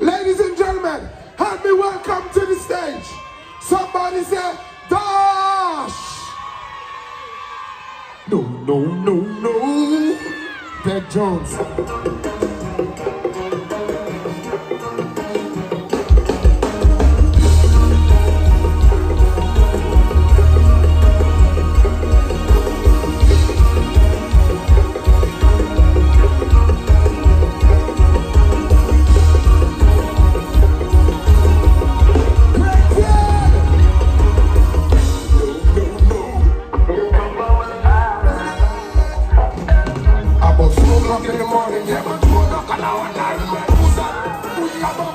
Ladies and gentlemen, help me welcome to the stage. Somebody say, Dash! No, no, no, no. Peg Jones. In the morning, yeah, but 2 o'clock an hour, 9 o'clock.